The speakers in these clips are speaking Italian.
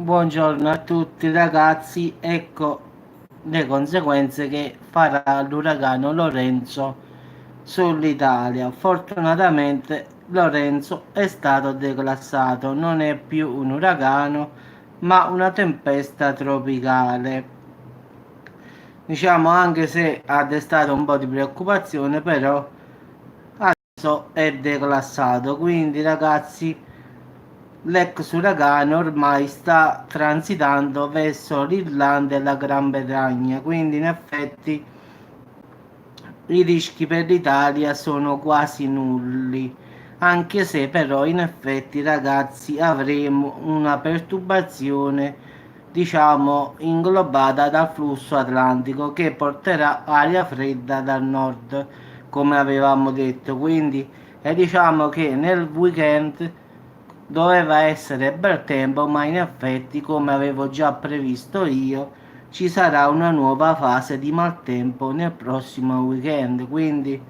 Buongiorno a tutti ragazzi, ecco le conseguenze che farà l'uragano Lorenzo sull'Italia. Fortunatamente Lorenzo è stato declassato, non è più un uragano ma una tempesta tropicale. Diciamo anche se ha destato un po' di preoccupazione, però adesso è declassato, quindi ragazzi l'ex uragano ormai sta transitando verso l'Irlanda e la Gran Bretagna, quindi in effetti i rischi per l'Italia sono quasi nulli, anche se però in effetti ragazzi avremo una perturbazione diciamo inglobata dal flusso atlantico che porterà aria fredda dal nord come avevamo detto, quindi diciamo che nel weekend doveva essere bel tempo, ma in effetti, come avevo già previsto io, ci sarà una nuova fase di maltempo nel prossimo weekend. Quindi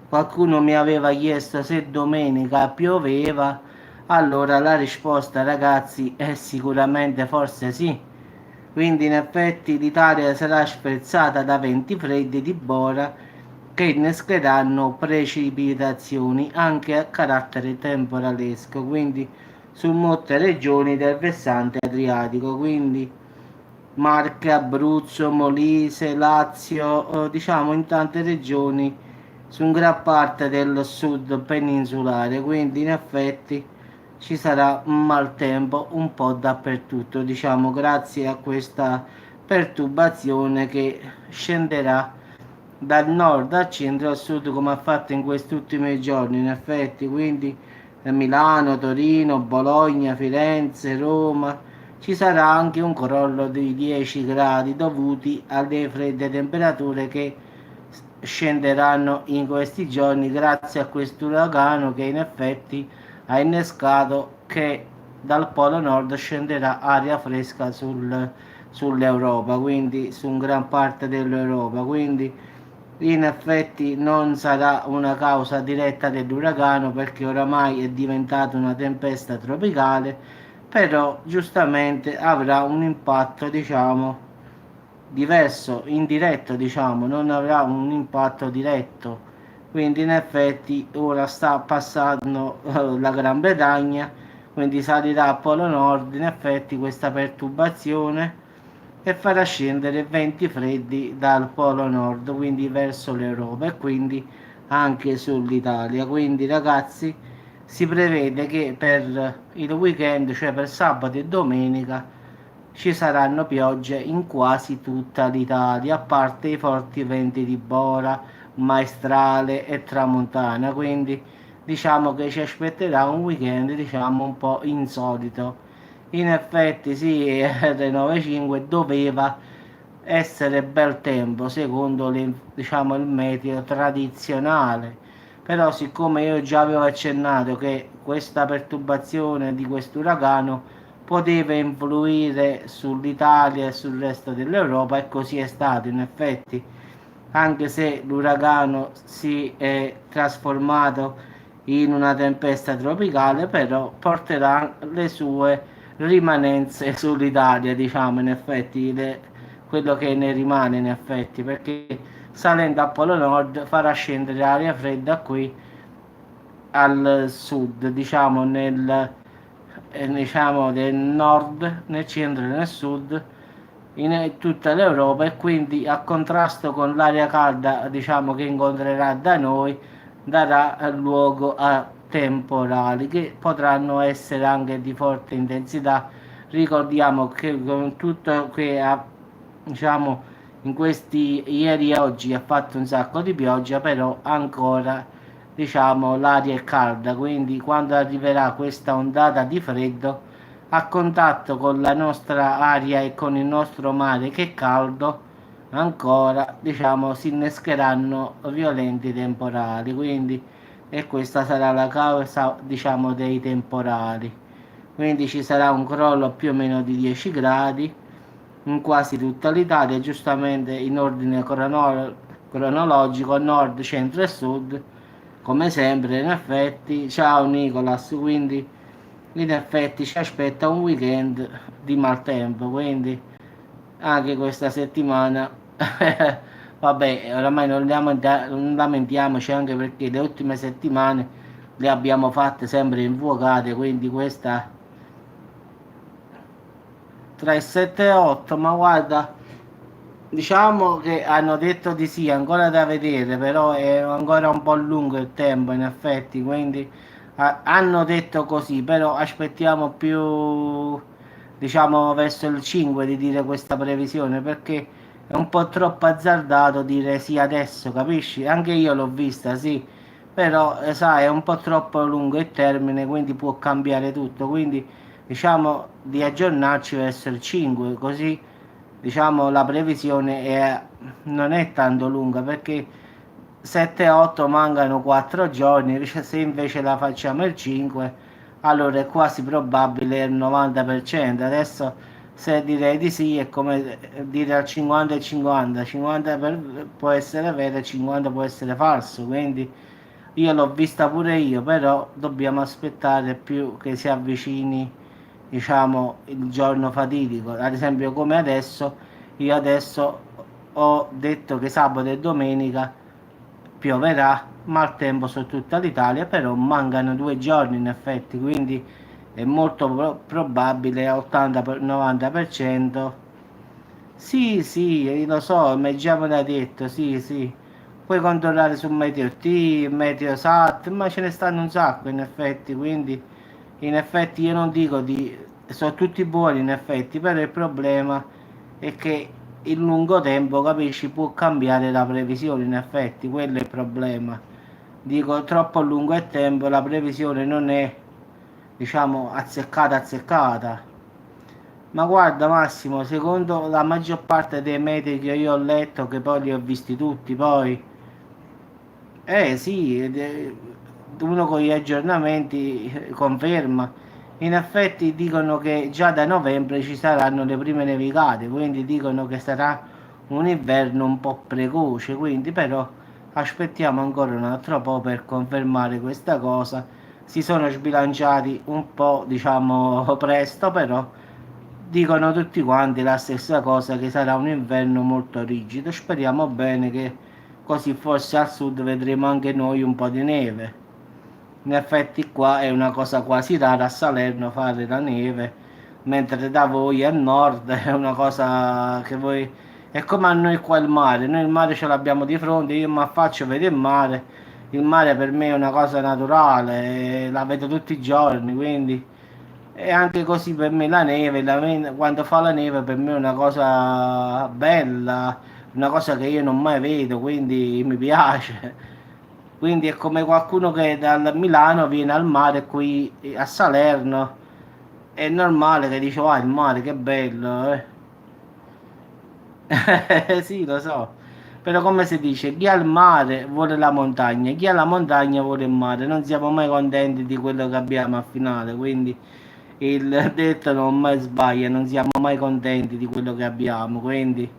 qualcuno mi aveva chiesto se domenica pioveva. Allora la risposta, ragazzi, è sicuramente forse sì. Quindi in effetti l'Italia sarà spezzata da venti freddi di Bora che innescheranno precipitazioni anche a carattere temporalesco, quindi su molte regioni del versante adriatico, quindi Marche, Abruzzo, Molise, Lazio, diciamo in tante regioni su gran parte del sud peninsulare, quindi in effetti ci sarà un maltempo un po' dappertutto, diciamo grazie a questa perturbazione che scenderà dal nord al centro al sud come ha fatto in questi ultimi giorni in effetti, quindi Milano, Torino, Bologna, Firenze, Roma ci sarà anche un crollo di 10 gradi dovuti alle fredde temperature che scenderanno in questi giorni grazie a questo uragano che in effetti ha innescato che dal polo nord scenderà aria fresca sull'Europa, quindi su gran parte dell'Europa, quindi in effetti non sarà una causa diretta dell'uragano perché oramai è diventata una tempesta tropicale, però giustamente avrà un impatto, diciamo, diverso, indiretto, diciamo, non avrà un impatto diretto. Quindi in effetti ora sta passando la Gran Bretagna, quindi salirà a Polo Nord, in effetti questa perturbazione e farà scendere venti freddi dal Polo Nord, quindi verso l'Europa e quindi anche sull'Italia. Quindi ragazzi si prevede che per il weekend, cioè per sabato e domenica, ci saranno piogge in quasi tutta l'Italia, a parte i forti venti di Bora, Maestrale e Tramontana. Quindi diciamo che ci aspetterà un weekend diciamo un po' insolito. In effetti sì, R95 doveva essere bel tempo secondo diciamo, il meteo tradizionale, però siccome io già avevo accennato che questa perturbazione di questo uragano poteva influire sull'Italia e sul resto dell'Europa e così è stato in effetti, anche se l'uragano si è trasformato in una tempesta tropicale, però porterà le sue rimanenze sull'Italia, diciamo in effetti, quello che ne rimane in effetti, perché salendo a Polo Nord farà scendere aria fredda qui al sud, diciamo diciamo del nord, nel centro e nel sud, in tutta l'Europa e quindi a contrasto con l'aria calda, diciamo che incontrerà da noi, darà luogo a temporali che potranno essere anche di forte intensità. Ricordiamo che con tutto che ha, diciamo, in questi ieri e oggi ha fatto un sacco di pioggia, però ancora diciamo l'aria è calda, quindi quando arriverà questa ondata di freddo a contatto con la nostra aria e con il nostro mare che è caldo, ancora diciamo si innescheranno violenti temporali, quindi e questa sarà la causa diciamo dei temporali. Quindi ci sarà un crollo più o meno di 10 gradi in quasi tutta l'Italia, giustamente in ordine cronologico, nord, centro e sud, come sempre in effetti. Ciao Nicolas, quindi in effetti ci aspetta un weekend di maltempo, quindi anche questa settimana, vabbè, oramai non lamentiamoci anche perché le ultime settimane le abbiamo fatte sempre infuocate, quindi questa tra il 7 e 8, ma guarda, diciamo che hanno detto di sì, ancora da vedere, però è ancora un po' lungo il tempo in effetti, quindi hanno detto così, però aspettiamo più, diciamo, verso il 5 di dire questa previsione, perché è un po' troppo azzardato dire sì adesso, capisci? Anche io l'ho vista, sì, però sai, è un po' troppo lungo il termine, quindi può cambiare tutto, quindi diciamo di aggiornarci verso il 5, così diciamo la previsione non è tanto lunga perché 7-8 mancano 4 giorni, se invece la facciamo il 5 allora è quasi probabile il 90%. Adesso se direi di sì è come dire al 50 e 50, 50 può essere vero e 50 può essere falso, quindi io l'ho vista pure io, però dobbiamo aspettare più che si avvicini, diciamo, il giorno fatidico. Ad esempio, come adesso, io adesso ho detto che sabato e domenica pioverà, maltempo su tutta l'Italia, però mancano 2 giorni in effetti, quindi è molto probabile 80-90%. Sì, sì, lo so, mi già me l'ha detto, sì, sì. Puoi controllare su Meteo Meteosat, ma ce ne stanno un sacco in effetti, quindi in effetti io non dico di... sono tutti buoni in effetti, però il problema è che in lungo tempo, capisci, può cambiare la previsione in effetti, quello è il problema. Dico, troppo lungo il tempo, la previsione non è, diciamo, azzeccata azzeccata. Ma guarda Massimo, secondo la maggior parte dei metri che io ho letto, che poi li ho visti tutti, poi sì, uno con gli aggiornamenti conferma. In effetti dicono che già da novembre ci saranno le prime nevicate, quindi dicono che sarà un inverno un po' precoce, quindi però aspettiamo ancora un altro po' per confermare questa cosa. Si sono sbilanciati un po', diciamo, presto, però dicono tutti quanti la stessa cosa, che sarà un inverno molto rigido. Speriamo bene che così forse al sud vedremo anche noi un po' di neve. In effetti qua è una cosa quasi rara a Salerno fare la neve, mentre da voi al nord è una cosa che voi... È come a noi qua il mare, noi il mare ce l'abbiamo di fronte, io mi affaccio, vedo il mare per me è una cosa naturale, la vedo tutti i giorni, quindi... E anche così per me la neve, quando fa la neve per me è una cosa bella, una cosa che io non mai vedo, quindi mi piace. Quindi è come qualcuno che da Milano viene al mare qui a Salerno, è normale che dice, ah, il mare che bello, eh. Sì, lo so. Però come si dice, chi ha il mare vuole la montagna, chi ha la montagna vuole il mare. Non siamo mai contenti di quello che abbiamo al finale, quindi il detto non mai sbaglia, non siamo mai contenti di quello che abbiamo, quindi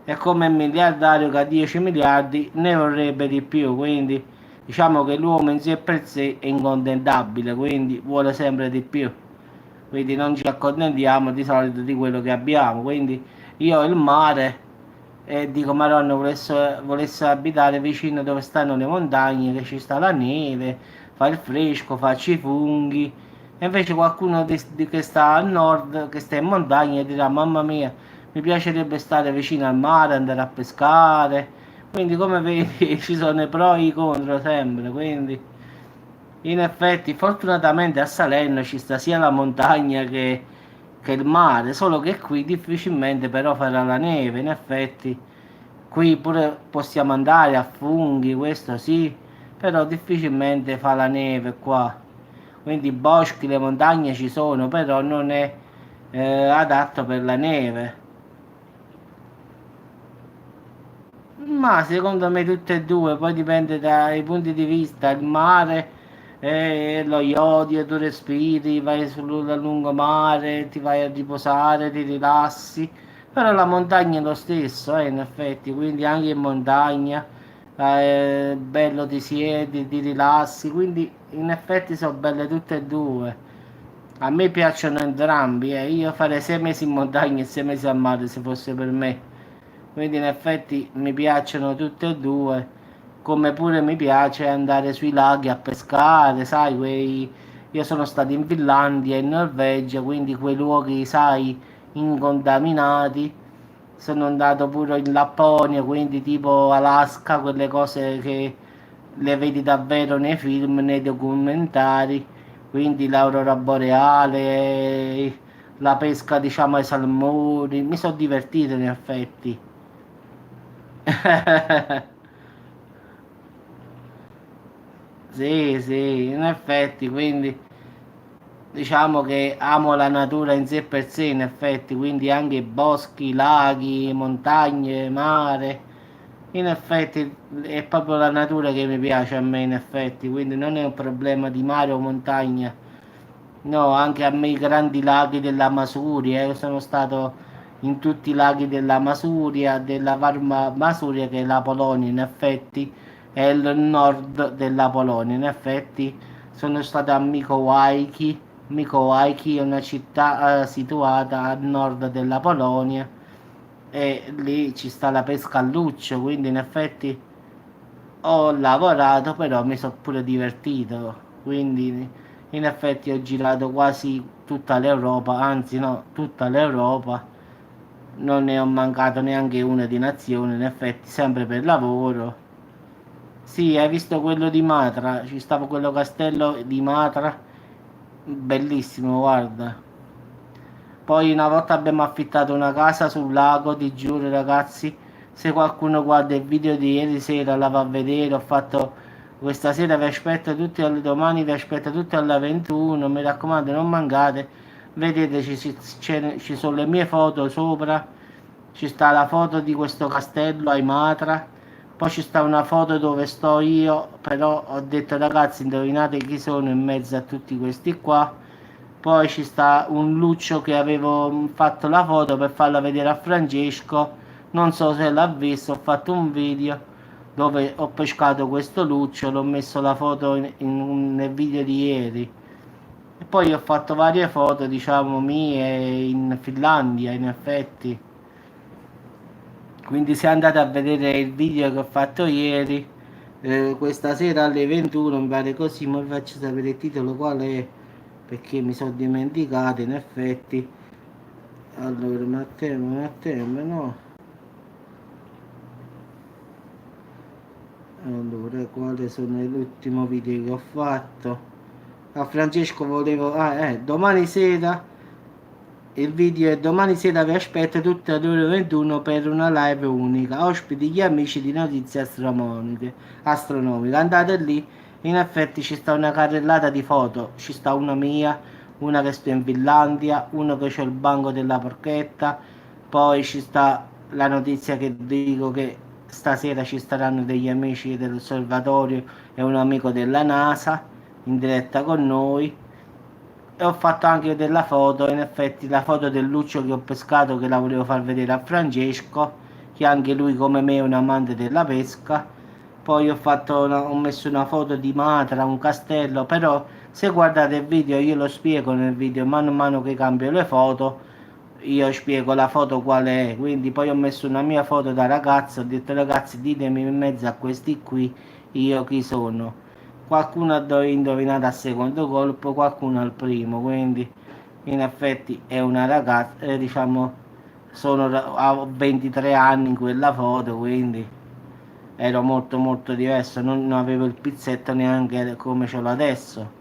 è come il miliardario che ha 10 miliardi ne vorrebbe di più, quindi diciamo che l'uomo in sé per sé è incontentabile, quindi vuole sempre di più, quindi non ci accontentiamo di solito di quello che abbiamo, quindi io ho il mare e dico Madonna volesse abitare vicino dove stanno le montagne, che ci sta la neve, fa il fresco, faccio i funghi, e invece qualcuno che sta al nord, che sta in montagna, dirà mamma mia, mi piacerebbe stare vicino al mare, andare a pescare, quindi come vedi ci sono i pro e i contro sempre, quindi in effetti fortunatamente a Salerno ci sta sia la montagna che il mare, solo che qui difficilmente però farà la neve, in effetti qui pure possiamo andare a funghi, questo sì, però difficilmente fa la neve qua, quindi i boschi, le montagne ci sono, però non è adatto per la neve. Ma secondo me tutte e due, poi dipende dai punti di vista, il mare, lo iodio, tu respiri, vai sul lungomare, ti vai a riposare, ti rilassi, però la montagna è lo stesso, in effetti, quindi anche in montagna, bello ti siedi, ti rilassi, quindi in effetti sono belle tutte e due. A me piacciono entrambi, io farei 6 mesi in montagna e 6 mesi al mare se fosse per me. Quindi in effetti mi piacciono tutte e due, come pure mi piace andare sui laghi a pescare, sai, io sono stato in Finlandia, in Norvegia, quindi quei luoghi, sai, incontaminati. Sono andato pure in Lapponia, quindi tipo Alaska, quelle cose che le vedi davvero nei film, nei documentari, quindi l'aurora boreale, la pesca diciamo ai salmoni, mi sono divertito in effetti. Sì, sì, in effetti, quindi diciamo che amo la natura in sé per sé, in effetti, quindi anche boschi, laghi, montagne, mare. In effetti è proprio la natura che mi piace a me, in effetti, quindi non è un problema di mare o montagna. No, anche a me i grandi laghi della Masuria, sono stato in tutti i laghi della Masuria, della Varma Masuria che è la Polonia, in effetti, è il nord della Polonia, in effetti sono stato a Mikołajki. Mikołajki è una città situata a nord della Polonia e lì ci sta la pesca a luccio, quindi in effetti ho lavorato, però mi sono pure divertito, quindi in effetti ho girato quasi tutta l'Europa, anzi no, tutta l'Europa, non ne ho mancato neanche una di nazione, in effetti sempre per lavoro. Sì, hai visto quello di Matra? Ci stava quello castello di Matra, bellissimo, guarda. Poi una volta abbiamo affittato una casa sul lago, ti giuro ragazzi, se qualcuno guarda il video di ieri sera la va a vedere, ho fatto questa sera vi aspetto tutti domani vi aspetto tutti alle 21, mi raccomando non mancate, vedete ci sono le mie foto sopra, ci sta la foto di questo castello a Imatra, poi ci sta una foto dove sto io, però ho detto ragazzi indovinate chi sono in mezzo a tutti questi qua. Poi ci sta un luccio che avevo fatto la foto per farla vedere a Francesco, non so se l'ha visto, ho fatto un video dove ho pescato questo luccio, l'ho messo la foto nel video di ieri. E poi ho fatto varie foto, diciamo, mie in Finlandia, in effetti. Quindi se andate a vedere il video che ho fatto ieri, questa sera alle 21, mi pare così, ma vi faccio sapere il titolo qual è, perché mi sono dimenticato in effetti. Allora, Matteo, no. Allora, quale sono l'ultimo video che ho fatto? A Francesco volevo... domani sera, il video è domani sera vi aspetto tutte alle ore 21 per una live unica. Ospiti gli amici di notizie astronomiche. Andate lì, in effetti ci sta una carrellata di foto. Ci sta una mia, una che sto in Finlandia, uno che c'ho il banco della porchetta, poi ci sta la notizia che dico che stasera ci staranno degli amici dell'osservatorio e un amico della NASA in diretta con noi. E ho fatto anche della foto, in effetti la foto del luccio che ho pescato che la volevo far vedere a Francesco, che anche lui come me è un amante della pesca. Poi ho messo una foto di Matra, un castello, però se guardate il video io lo spiego nel video, mano a mano che cambio le foto, io spiego la foto quale è, quindi poi ho messo una mia foto da ragazzo, ho detto ragazzi ditemi in mezzo a questi qui io chi sono. Qualcuno ha indovinato al secondo colpo, qualcuno al primo, quindi in effetti è una ragazza, diciamo, ho 23 anni in quella foto, quindi ero molto molto diverso, non avevo il pizzetto neanche come ce l'ho adesso.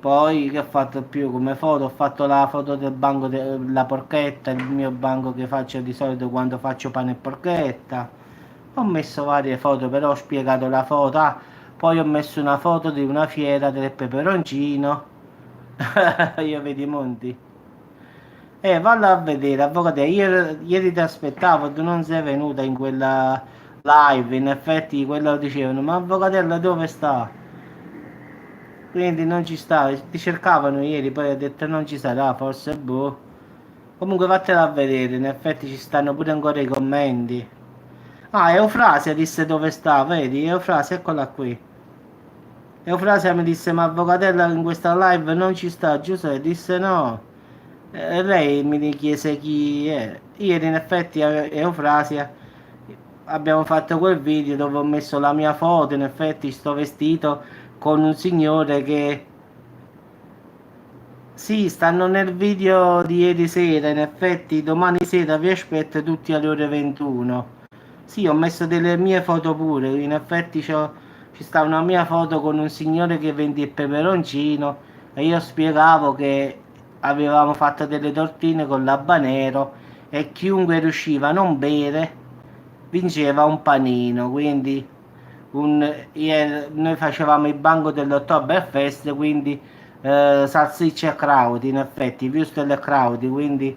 Poi che ho fatto più come foto? Ho fatto la foto del banco della porchetta, il mio banco che faccio di solito quando faccio pane e porchetta. Ho messo varie foto, però ho spiegato la foto. Ah, poi ho messo una foto di una fiera del peperoncino. Io vedi i monti. Vallo a vedere, avvocato. Ieri ti aspettavo, tu non sei venuta in quella live. In effetti quello dicevano, ma avvocatella dove sta? Quindi non ci sta, ti cercavano ieri, poi ho detto non ci sarà, forse boh. Comunque vattela a vedere, in effetti ci stanno pure ancora i commenti. Ah, Eufrasia disse dove sta, vedi? Eufrasia, eccola qui. Eufrasia mi disse, ma Avvocatella in questa live non ci sta, Giuseppe disse no. Lei mi chiese chi è. Ieri in effetti Eufrasia abbiamo fatto quel video dove ho messo la mia foto, in effetti sto vestito con un signore che... Sì, stanno nel video di ieri sera, in effetti domani sera vi aspetto tutti alle ore 21. Sì, ho messo delle mie foto pure, in effetti ci sta una mia foto con un signore che vende il peperoncino e io spiegavo che avevamo fatto delle tortine con l'habanero e chiunque riusciva a non bere vinceva un panino, quindi noi facevamo il banco dell'Oktoberfest, quindi salsicce e crauti, in effetti, würstel e crauti, quindi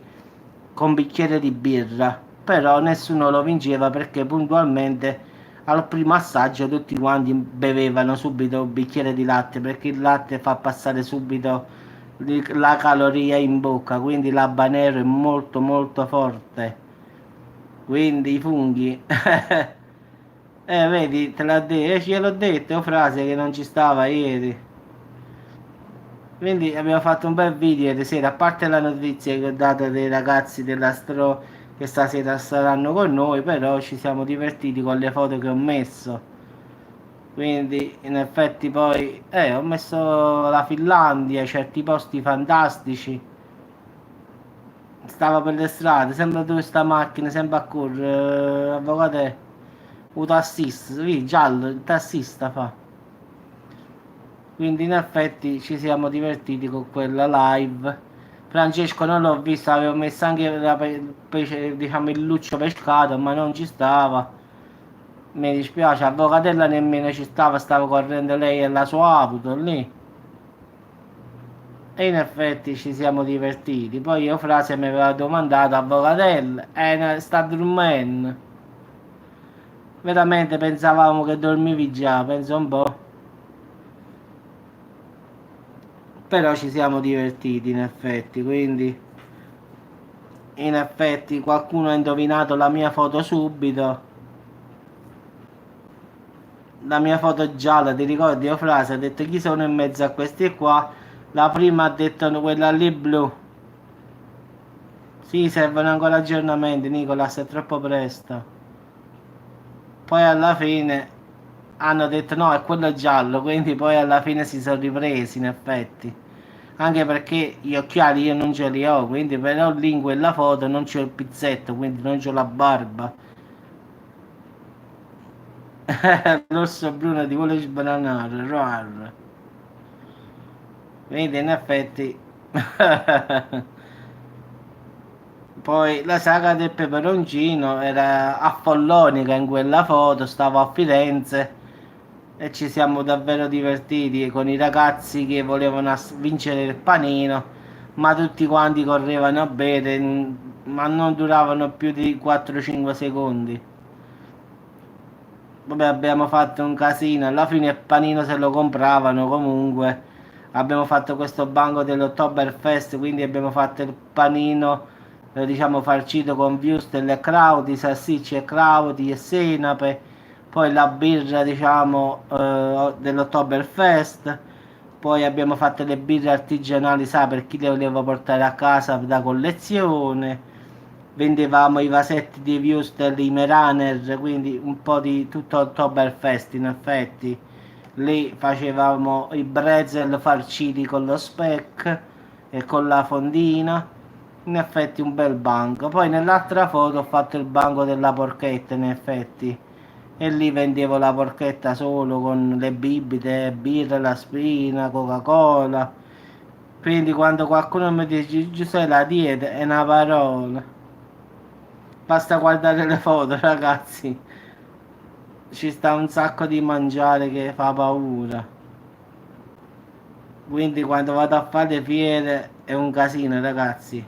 con bicchiere di birra, però nessuno lo vinceva perché puntualmente al primo assaggio tutti quanti bevevano subito un bicchiere di latte, perché il latte fa passare subito la caloria in bocca, quindi l'habanero è molto molto forte, quindi i funghi vedi, te l'ha detto, gliel'ho detto, è frase che non ci stava ieri. Quindi abbiamo fatto un bel video ieri sera, a parte la notizia che ho dato dei ragazzi dell'Astro che stasera saranno con noi, però ci siamo divertiti con le foto che ho messo. Quindi in effetti poi ho messo la Finlandia, certi posti fantastici. Stava per le strade, sempre dove sta macchina, sempre a correre, avvocato, un tassista, sì, giallo, il tassista fa. Quindi in effetti ci siamo divertiti con quella live. Francesco non l'ho visto, avevo messo anche diciamo il luccio pescato, ma non ci stava. Mi dispiace, Avvocatella nemmeno ci stava, stava correndo lei e la sua auto lì. E in effetti ci siamo divertiti. Poi io frase mi aveva domandato, Avvocatella, sta dormendo. Veramente pensavamo che dormivi già, penso un po'. Però ci siamo divertiti in effetti, quindi in effetti qualcuno ha indovinato la mia foto subito. La mia foto gialla, ti ricordi? Io frase, ha detto chi sono in mezzo a questi qua. La prima ha detto quella lì blu. Sì, servono ancora aggiornamenti, Nicolas, è troppo presto. Poi alla fine hanno detto no, è quello giallo, quindi poi alla fine si sono ripresi in effetti. Anche perché gli occhiali io non ce li ho, quindi però lì in quella foto non c'ho il pizzetto, quindi non c'ho la barba. L'orso Bruno ti vuole sbananare, rar. Vedi, in effetti. Poi la saga del peperoncino era a Follonica in quella foto, stavo a Firenze e ci siamo davvero divertiti con i ragazzi che volevano vincere il panino, ma tutti quanti correvano a bere, ma non duravano più di 4-5 secondi. Vabbè, abbiamo fatto un casino, alla fine il panino se lo compravano comunque. Abbiamo fatto questo banco dell'Oktoberfest, quindi abbiamo fatto il panino, diciamo farcito con würstel e crauti, salsicce e crauti e senape, poi la birra, diciamo, dell'Oktoberfest, poi abbiamo fatto le birre artigianali, sa, per chi le voleva portare a casa da collezione. Vendevamo i vasetti di Würstel, i Meraner, quindi un po' di tutto Oktoberfest in effetti. Lì facevamo i brezel farciti con lo speck e con la fondina. In effetti un bel banco. Poi nell'altra foto ho fatto il banco della porchetta in effetti. E lì vendevo la porchetta solo con le bibite, birra, la spina, Coca-Cola. Quindi quando qualcuno mi dice Giuseppe la dieta è una parola. Basta guardare le foto, ragazzi. Ci sta un sacco di mangiare che fa paura. Quindi quando vado a fare le fiere è un casino, ragazzi.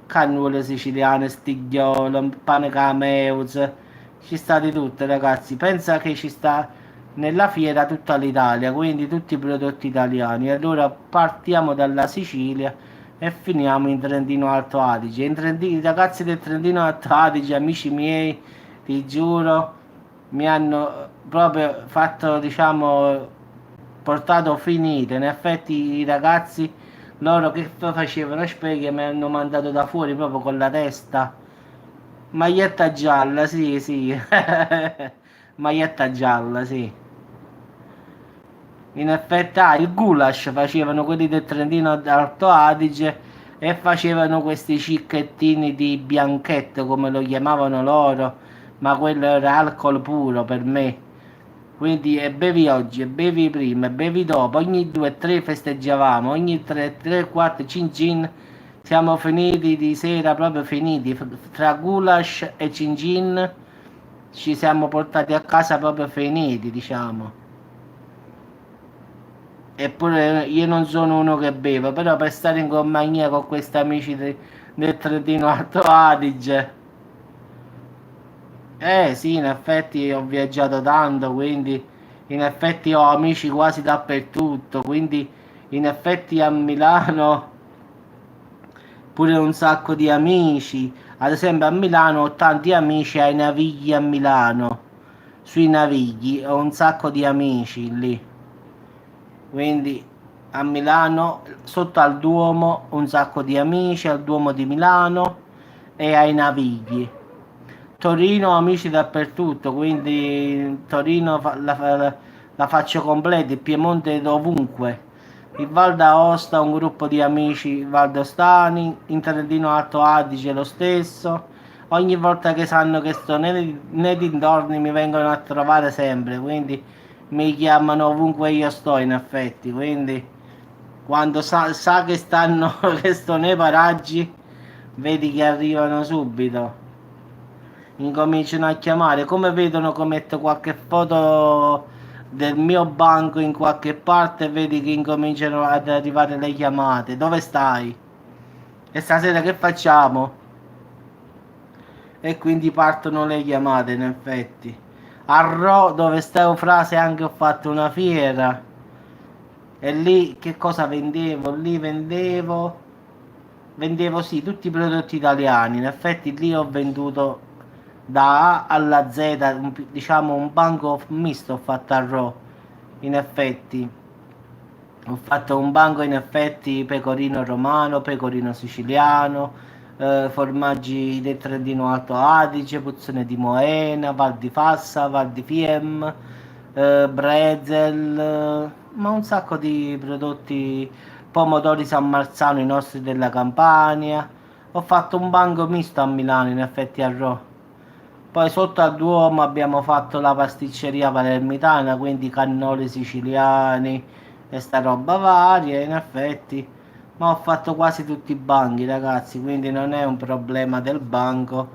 Cannule siciliane, stigliolo, pane cameus. Ci sta di tutto, ragazzi. Pensa che ci sta nella fiera tutta l'Italia, quindi tutti i prodotti italiani. Allora partiamo dalla Sicilia e finiamo in Trentino Alto Adige. I ragazzi del Trentino Alto Adige, amici miei, ti giuro, mi hanno proprio fatto, diciamo, portato finito. In effetti i ragazzi, loro che facevano speghe, mi hanno mandato da fuori proprio con la testa. Maglietta gialla, sì, sì. Maglietta gialla, sì. In effetti, il goulash facevano quelli del Trentino d'Alto Adige e facevano questi cicchettini di bianchetto, come lo chiamavano loro, ma quello era alcol puro per me. Quindi e bevi oggi, e bevi prima, e bevi dopo, ogni 2 o 3 festeggiavamo, ogni 3, 4 cin cin siamo finiti di sera, proprio finiti, tra goulash e cin cin ci siamo portati a casa proprio finiti, diciamo. Eppure io non sono uno che beve, però per stare in compagnia con questi amici del Trentino Alto Adige, sì, in effetti ho viaggiato tanto, quindi in effetti ho amici quasi dappertutto, quindi in effetti a Milano pure un sacco di amici. Ad esempio a Milano ho tanti amici ai Navigli a Milano, sui Navigli ho un sacco di amici lì. Quindi a Milano, sotto al Duomo, un sacco di amici al Duomo di Milano e ai Navigli. Torino, amici dappertutto, quindi Torino la faccio completa, il Piemonte ovunque. Il Val d'Aosta, un gruppo di amici valdostani, in Trentino Alto Adige lo stesso. Ogni volta che sanno che sto nei dintorni mi vengono a trovare sempre, quindi mi chiamano ovunque io sto in effetti, quindi quando sa che stanno che sto nei paraggi, vedi che arrivano subito, incominciano a chiamare, come vedono che metto qualche foto del mio banco in qualche parte, vedi che incominciano ad arrivare le chiamate, dove stai? E stasera che facciamo? E quindi partono le chiamate in effetti. A Ro, dove sta Eufrase, anche ho fatto una fiera. E lì che cosa vendevo? Lì vendevo sì, tutti i prodotti italiani. In effetti lì ho venduto da A alla Z, diciamo un banco misto ho fatto a Ro. In effetti ho fatto un banco in effetti pecorino romano, pecorino siciliano, formaggi del Trentino Alto Adige, puzzone di Moena, Val di Fassa, Val di Fiem, Brezel, ma un sacco di prodotti, pomodori San Marzano, i nostri della Campania. Ho fatto un banco misto a Milano, in effetti a Rho. Poi sotto al Duomo abbiamo fatto la pasticceria palermitana, quindi cannoli siciliani e sta roba varia, in effetti. Ma ho fatto quasi tutti i banchi, ragazzi, quindi non è un problema del banco,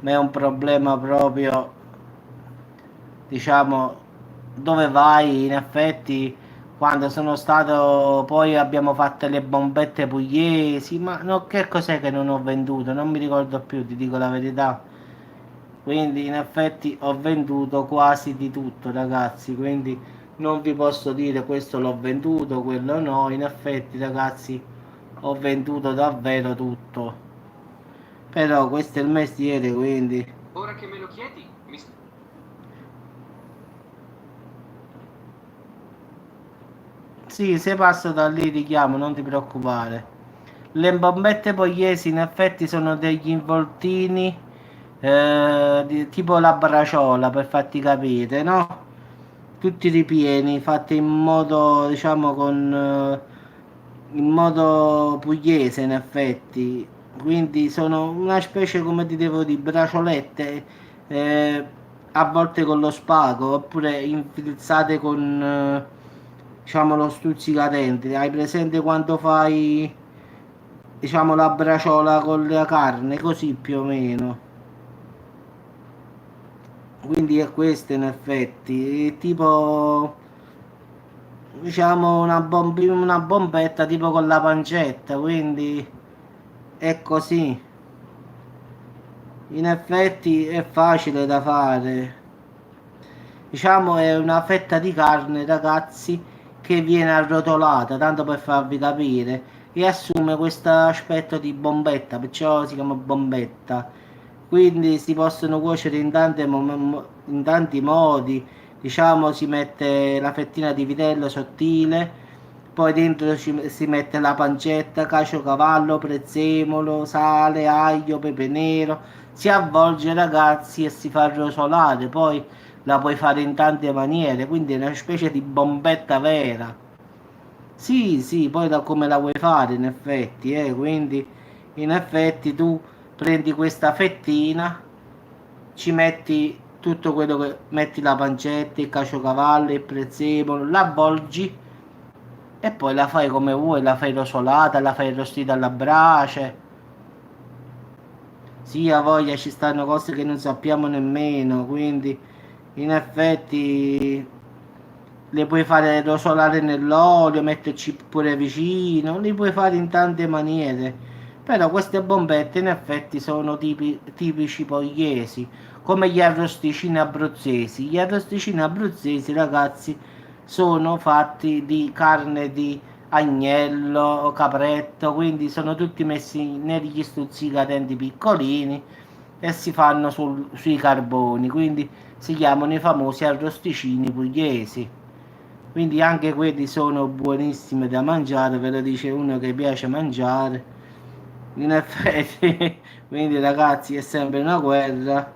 ma è un problema proprio, diciamo, dove vai. In effetti quando sono stato, poi abbiamo fatto le bombette pugliesi, ma no, che cos'è che non ho venduto? Non mi ricordo più, ti dico la verità. Quindi in effetti ho venduto quasi di tutto, ragazzi, quindi non vi posso dire questo l'ho venduto, quello no. In effetti, ragazzi, ho venduto davvero tutto. Però questo è il mestiere, quindi Ora che me lo chiedi, sì, se passo da lì ti chiamo, non ti preoccupare. Le bombette pugliesi in effetti sono degli involtini tipo la braciola, per farti capire, no? Tutti ripieni, fatti in modo, diciamo, in modo pugliese in effetti. Quindi sono una specie, come ti devo dire, braciolette, eh, a volte con lo spago, oppure infilzate con, diciamo, lo stuzzicadente. Hai presente quando fai, diciamo, la braciola con la carne, così più o meno. Quindi è questo in effetti, è tipo, diciamo, una bombetta tipo con la pancetta, quindi è così. In effetti è facile da fare. Diciamo è una fetta di carne, ragazzi, che viene arrotolata, tanto per farvi capire, e assume questo aspetto di bombetta, perciò si chiama bombetta. Quindi si possono cuocere in tanti modi, diciamo si mette la fettina di vitello sottile, poi dentro si mette la pancetta, caciocavallo, prezzemolo, sale, aglio, pepe nero, si avvolge ragazzi e si fa rosolare, poi la puoi fare in tante maniere, quindi è una specie di bombetta vera. Sì, sì, poi da come la vuoi fare in effetti, quindi in effetti tu prendi questa fettina, ci metti tutto quello che metti la pancetta, il caciocavallo, il prezzemolo, la avvolgi e poi la fai come vuoi, la fai rosolata, la fai arrostita alla brace. Sì, a voglia ci stanno cose che non sappiamo nemmeno, quindi in effetti le puoi fare rosolare nell'olio, metterci pure vicino, li puoi fare in tante maniere. Però queste bombette in effetti sono tipici pugliesi, come gli arrosticini abruzzesi. Gli arrosticini abruzzesi, ragazzi, sono fatti di carne di agnello, capretto, quindi sono tutti messi negli stuzzicadenti piccolini e si fanno sui carboni, quindi si chiamano i famosi arrosticini pugliesi. Quindi anche quelli sono buonissimi da mangiare, ve lo dice uno che piace mangiare. In effetti, quindi ragazzi è sempre una guerra.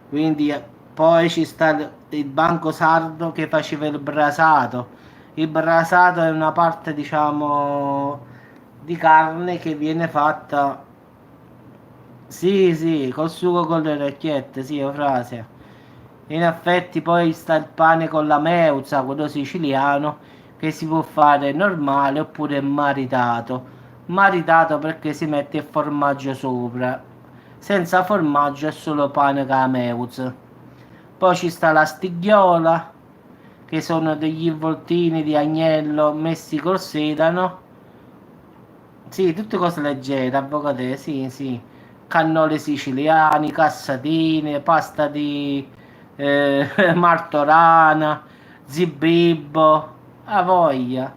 Quindi poi ci sta il banco sardo che faceva il brasato. Il brasato è una parte, diciamo, di carne che viene fatta. Sì, sì, col sugo con le orecchiette, sì, Eufrasia. In effetti poi sta il pane con la meuza, quello siciliano, che si può fare normale oppure maritato. Maritato perché si mette il formaggio sopra. Senza formaggio è solo pane con la meuza. Poi ci sta la stighiola, che sono degli involtini di agnello messi col sedano. Sì, tutte cose leggere, avvocate, sì, sì. Cannoli siciliani, cassatine, pasta di martorana, zibibbo, a voglia.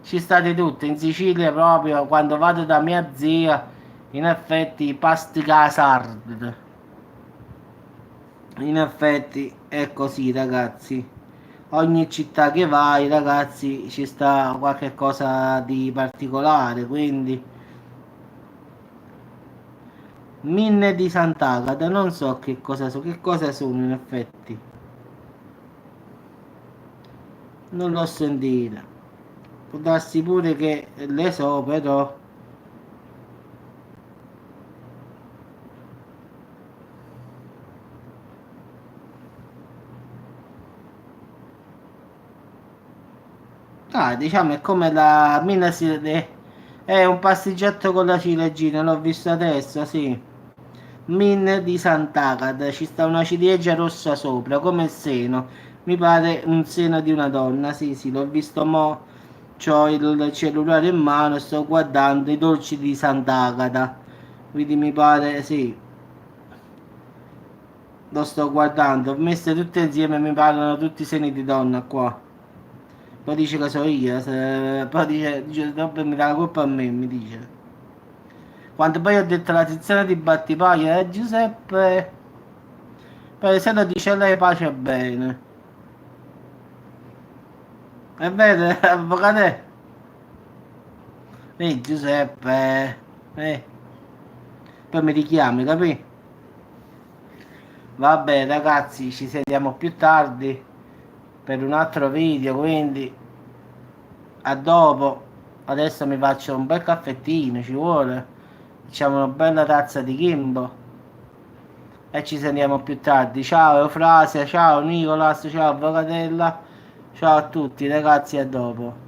Ci state tutte, in Sicilia proprio, quando vado da mia zia, in effetti pasti casard. In effetti è così, ragazzi. Ogni città che vai, ragazzi, ci sta qualche cosa di particolare, quindi Minne di Sant'Agata, non so che cosa sono in effetti. Non l'ho sentita. Può darsi pure che le so, però. Ah, diciamo è come la mina è un pasticciotto con la ciliegina, l'ho visto adesso, sì. Min di Sant'Agata, ci sta una ciliegia rossa sopra, come il seno. Mi pare un seno di una donna, sì, sì, l'ho visto mo'. C'ho il cellulare in mano, sto guardando i dolci di Sant'Agata. Quindi mi pare, sì, lo sto guardando. Messe tutte insieme mi parlano tutti i seni di donna qua. Poi dice che so io, poi dice dopo mi dà la colpa a me, mi dice. Quando poi ho detto la tiziana di Battipaglia, Giuseppe, poi se lo dice lei pace e bene. È vero, avvocato? Giuseppe, poi mi richiami, capì? Vabbè ragazzi, ci sentiamo più tardi per un altro video, quindi a dopo. Adesso mi faccio un bel caffettino, ci vuole. Facciamo una bella tazza di Kimbo e ci sentiamo più tardi. Ciao Eufrasia, ciao Nicolas, ciao Avvocatella, ciao a tutti ragazzi, a dopo.